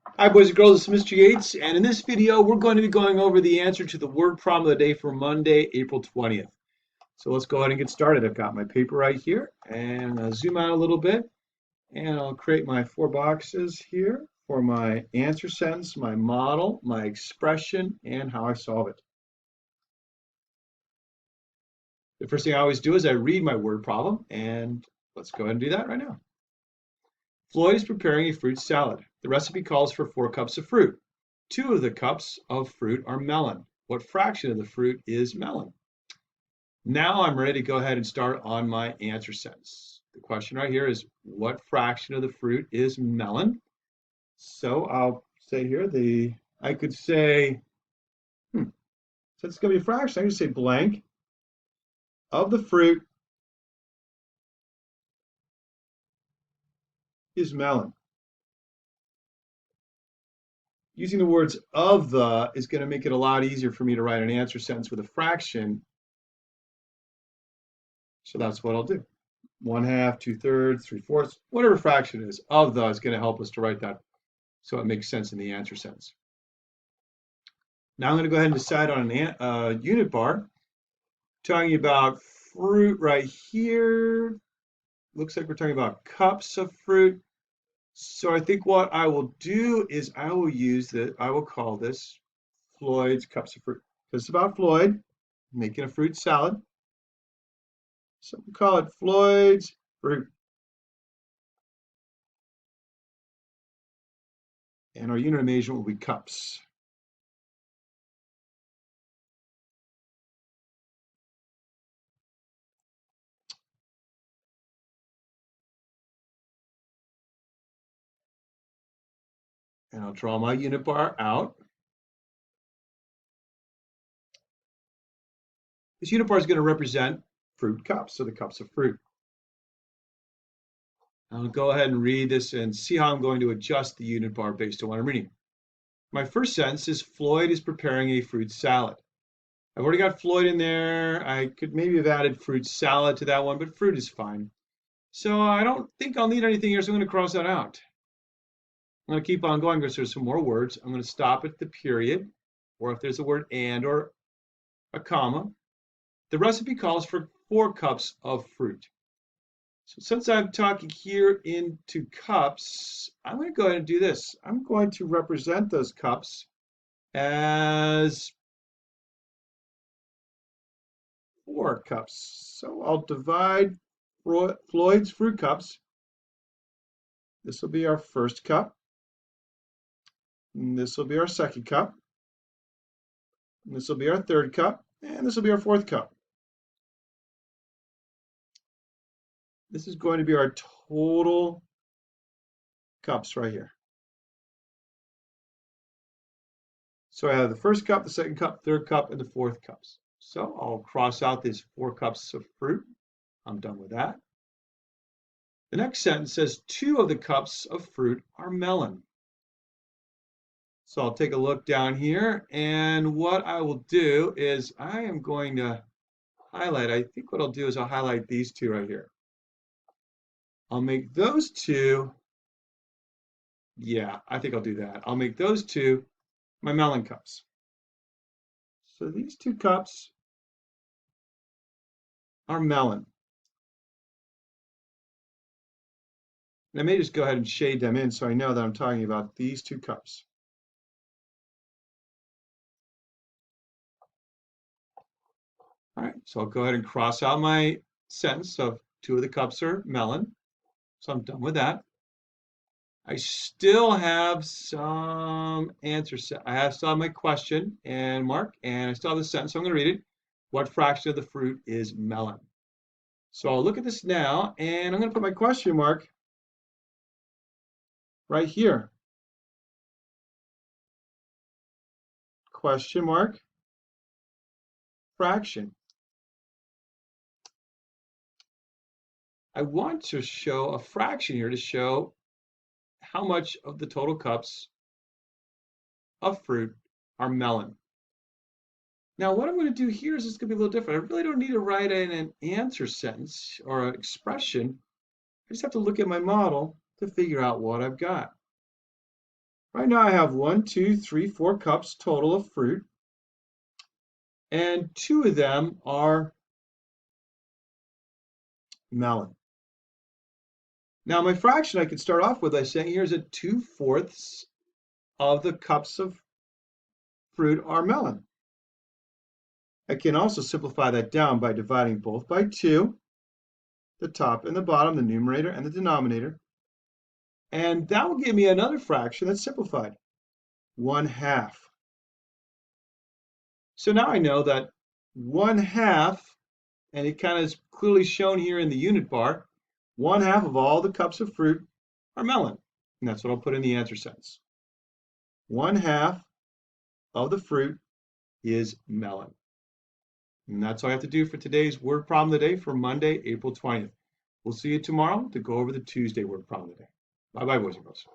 Hi boys and girls, it's Mr. Yates, and in this video we're going to be going over the answer to the word problem of the day for Monday, April 20th. So let's go ahead and get started. I've got my paper right here, and I'll zoom out a little bit, and I'll create my four boxes here for my answer sentence, my model, my expression, and how I solve it. The first thing I always do is I read my word problem, and let's go ahead and do that right now. Floyd is preparing a fruit salad. The recipe calls for 4 cups of fruit. 2 of the cups of fruit are melon. What fraction of the fruit is melon? Now I'm ready to go ahead and start on my answer sentence. The question right here is, what fraction of the fruit is melon? So I'll say here, I could say, since it's going to be a fraction, I can say blank of the fruit is melon. Using the words of the is going to make it a lot easier for me to write an answer sentence with a fraction. So that's what I'll do. 1/2, 2/3, 3/4, whatever fraction it is, of the is going to help us to write that so it makes sense in the answer sentence. Now I'm going to go ahead and decide on a unit bar. Talking about fruit right here. Looks like we're talking about cups of fruit. So I think what I will do is I will call this Floyd's cups of fruit. This is about Floyd making a fruit salad. So we'll call it Floyd's fruit. And our unit of measurement will be cups. And I'll draw my unit bar out. This unit bar is going to represent fruit cups, so the cups of fruit. I'll go ahead and read this and see how I'm going to adjust the unit bar based on what I'm reading. My first sentence is Floyd is preparing a fruit salad. I've already got Floyd in there. I could maybe have added fruit salad to that one, but fruit is fine. So I don't think I'll need anything here, so I'm going to cross that out. I'm going to keep on going because there's some more words. I'm going to stop at the period, or if there's a word and or a comma. The recipe calls for 4 cups of fruit. So since I'm talking here into cups, I'm going to go ahead and do this. I'm going to represent those cups as 4 cups. So I'll divide Floyd's fruit cups. This will be our first cup. And this will be our second cup. And this will be our third cup. And this will be our fourth cup. This is going to be our total cups right here. So I have the first cup, the second cup, third cup, and the fourth cups. So I'll cross out these 4 cups of fruit. I'm done with that. The next sentence says 2 of the cups of fruit are melon. So I'll take a look down here, and what I will do is I am going to highlight. I think what I'll do is I'll highlight these 2 right here. I'll make those 2, yeah, I think I'll do that. I'll make those 2 my melon cups. So these 2 cups are melon. And I may just go ahead and shade them in so I know that I'm talking about these 2 cups. All right, so I'll go ahead and cross out my sentence of 2 of the cups are melon. So I'm done with that. I still have some answers. I still have my question and mark, and I still have the sentence, so I'm going to read it. What fraction of the fruit is melon? So I'll look at this now, and I'm going to put my question mark right here. Question mark, fraction. I want to show a fraction here to show how much of the total cups of fruit are melon. Now, what I'm going to do here is it's going to be a little different. I really don't need to write in an answer sentence or an expression. I just have to look at my model to figure out what I've got. Right now I have 1, 2, 3, 4 cups total of fruit, and 2 of them are melon. Now my fraction I could start off with by saying here's a 2/4 of the cups of fruit are melon. I can also simplify that down by dividing both by 2, the top and the bottom, the numerator and the denominator. And that will give me another fraction that's simplified, 1/2. So now I know that 1/2, and it kind of is clearly shown here in the unit bar, 1/2 of all the cups of fruit are melon. And that's what I'll put in the answer sentence. 1/2 of the fruit is melon. And that's all I have to do for today's word problem of the day for Monday, April 20th. We'll see you tomorrow to go over the Tuesday word problem of the day. Bye-bye, boys and girls.